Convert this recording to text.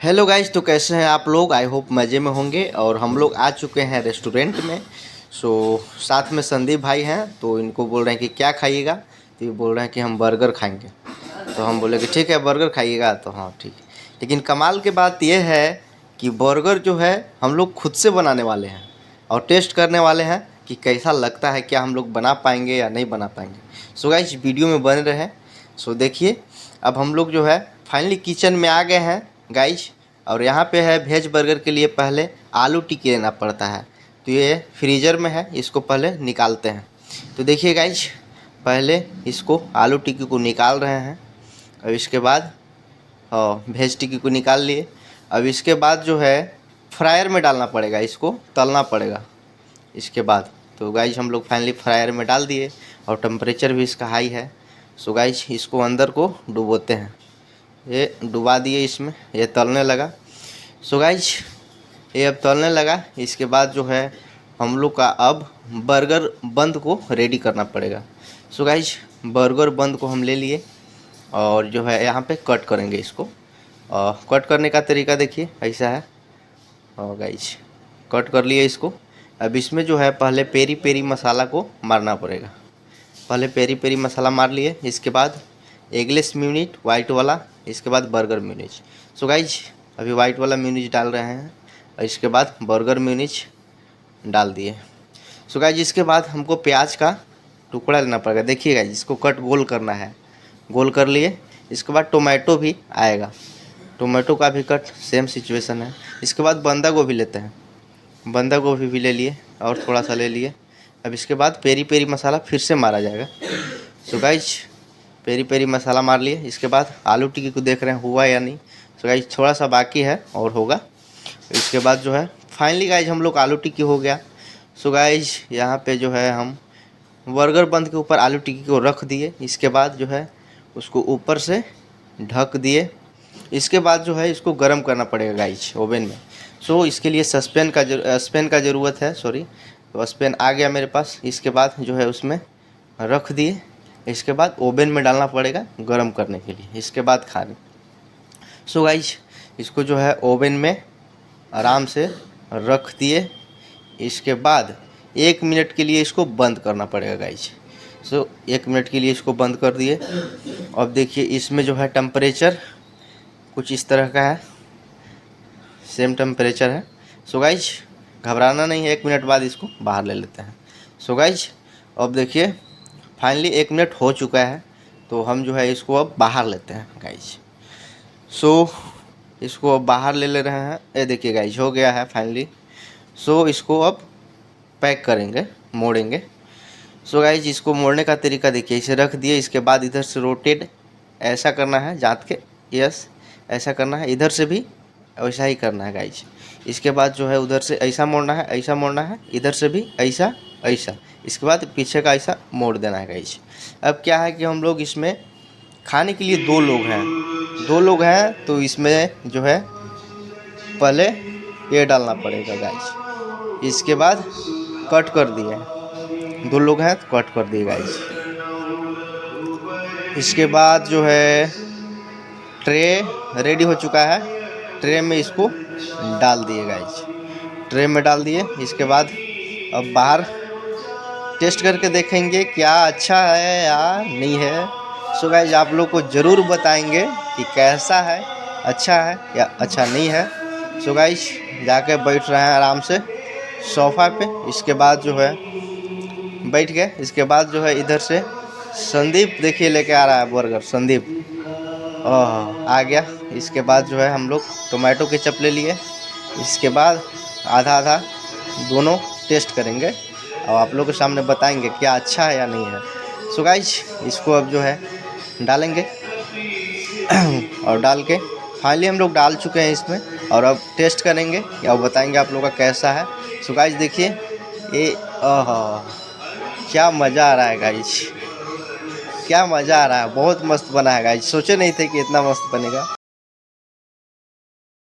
Hello guys, तो कैसे हैं आप लोग। आई होप मज़े में होंगे। और हम लोग आ चुके हैं रेस्टोरेंट में। सो साथ में संदीप भाई हैं, तो इनको बोल रहे हैं कि क्या खाइएगा। तो ये बोल रहे हैं कि हम बर्गर खाएंगे। तो हम बोले कि ठीक है बर्गर खाइएगा, तो हाँ ठीक है। लेकिन कमाल की बात यह है कि बर्गर जो है हम लोग खुद से बनाने वाले हैं और टेस्ट करने वाले हैं कि कैसा लगता है, क्या हम लोग बना पाएंगे या नहीं बना पाएंगे। सो गाइस वीडियो में बने रहें। सो देखिए, अब हम लोग जो है फाइनली किचन में आ गए हैं गाइस। और यहाँ पे है वेज बर्गर के लिए पहले आलू टिक्की लेना पड़ता है। तो ये फ्रीज़र में है, इसको पहले निकालते हैं। तो देखिए गाइस, पहले इसको आलू टिक्की को निकाल रहे हैं। और इसके बाद वेज टिक्की को निकाल लिए। अब इसके बाद जो है फ्रायर में डालना पड़ेगा, इसको तलना पड़ेगा इसके बाद। तो गाइस हम लोग फाइनली फ्रायर में डाल दिए और टेम्परेचर भी इसका हाई है। सो गाइस इसको अंदर को डुबोते हैं। ये डुबा दिए, इसमें ये तलने लगा। सो गाइस ये अब तलने लगा। इसके बाद जो है हम लोग का अब बर्गर बंद को रेडी करना पड़ेगा। सो गाइस बर्गर बंद को हम ले लिए और जो है यहाँ पे कट करेंगे इसको। कट करने का तरीका देखिए ऐसा है। और गाइस कट कर लिए इसको। अब इसमें जो है पहले पेरी पेरी मसाला को मारना पड़ेगा। पहले पेरी पेरी मसाला मार लिए, इसके बाद एगलेस म्यूनिट वाइट वाला, इसके बाद बर्गर म्यूनिच। सो गाइज अभी वाइट वाला म्यूनिच डाल रहे हैं और इसके बाद बर्गर म्यूनिच डाल दिए। सो गाइज इसके बाद हमको प्याज का टुकड़ा लेना पड़ेगा। देखिए गाइज इसको कट गोल करना है, गोल कर लिए। इसके बाद टोमेटो भी आएगा, टोमेटो का भी कट सेम सिचुएशन है। इसके बाद बंदा गोभी लेते हैं, बंदा गोभी भी ले लिए और थोड़ा सा ले लिए। अब इसके बाद पेरी पेरी मसाला फिर से मारा जाएगा। सो गाइज पेरी पेरी मसाला मार लिए। इसके बाद आलू टिक्की को देख रहे हैं हुआ या नहीं। सो गाइज थोड़ा सा बाकी है और होगा। इसके बाद जो है फाइनली गाइज हम लोग आलू टिक्की हो गया। सो गाइज यहाँ पे जो है हम बर्गर बंद के ऊपर आलू टिक्की को रख दिए। इसके बाद जो है उसको ऊपर से ढक दिए। इसके बाद जो है इसको गर्म करना पड़ेगा गाइज ओवन में। सो इसके लिए स्पेन का ज़रूरत है, सॉरी। तो स्पेन आ गया मेरे पास। इसके बाद जो है उसमें रख दिए। इसके बाद ओवन में डालना पड़ेगा गर्म करने के लिए, इसके बाद खाने। सो गाइज इसको जो है ओवन में आराम से रख दिए। इसके बाद 1 मिनट के लिए इसको बंद करना पड़ेगा गाइज। सो 1 मिनट के लिए इसको बंद कर दिए। अब देखिए इसमें जो है टेम्परेचर कुछ इस तरह का है, सेम टेम्परेचर है। सो गाइज घबराना नहीं है, 1 मिनट बाद इसको बाहर ले लेते हैं। सो गाइज अब देखिए फाइनली 1 मिनट हो चुका है। तो हम जो है इसको अब बाहर लेते हैं गाइज। सो इसको अब बाहर ले रहे हैं। ये देखिए गाइज हो गया है फाइनली। सो इसको अब पैक करेंगे, मोड़ेंगे। सो गाइज इसको मोड़ने का तरीका देखिए, इसे रख दिए। इसके बाद इधर से रोटेट ऐसा करना है जात के, यस ऐसा करना है। इधर से भी वैसा ही करना है गाइज। इसके बाद जो है उधर से ऐसा मोड़ना है, ऐसा मोड़ना है। इधर से भी ऐसा ऐसा। इसके बाद पीछे का ऐसा मोड़ देना है गाइज। अब क्या है कि हम लोग इसमें खाने के लिए 2 लोग हैं, 2 लोग हैं। तो इसमें जो है पहले ये डालना पड़ेगा गाइज। इसके बाद कट कर दिए, 2 लोग हैं तो कट कर दिए गाइज। इसके बाद जो है ट्रे रेडी हो चुका है। ट्रे में इसको डाल दिए गाइज, ट्रे में डाल दिए। इसके बाद अब बाहर टेस्ट करके देखेंगे क्या अच्छा है या नहीं है। सो गाइज आप लोग को ज़रूर बताएंगे कि कैसा है, अच्छा है या अच्छा नहीं है। सो गाइज जाके बैठ रहे हैं आराम से सोफ़ा पे। इसके बाद जो है बैठ गए। इसके बाद जो है इधर से संदीप देखिए लेके आ रहा है बर्गर, संदीप आ गया। इसके बाद जो है हम लोग टोमेटो केचप ले लिए। इसके बाद आधा आधा दोनों टेस्ट करेंगे और आप लोग के सामने बताएंगे क्या अच्छा है या नहीं है। सो गाइज इसको अब जो है डालेंगे और डाल के फाइनली हम लोग डाल चुके हैं इसमें। और अब टेस्ट करेंगे और बताएंगे आप लोग का कैसा है। सो गाइज देखिए ये क्या मज़ा आ रहा है गाइज, क्या मज़ा आ रहा है। बहुत मस्त बना है गाइज, सोचे नहीं थे कि इतना मस्त बनेगा।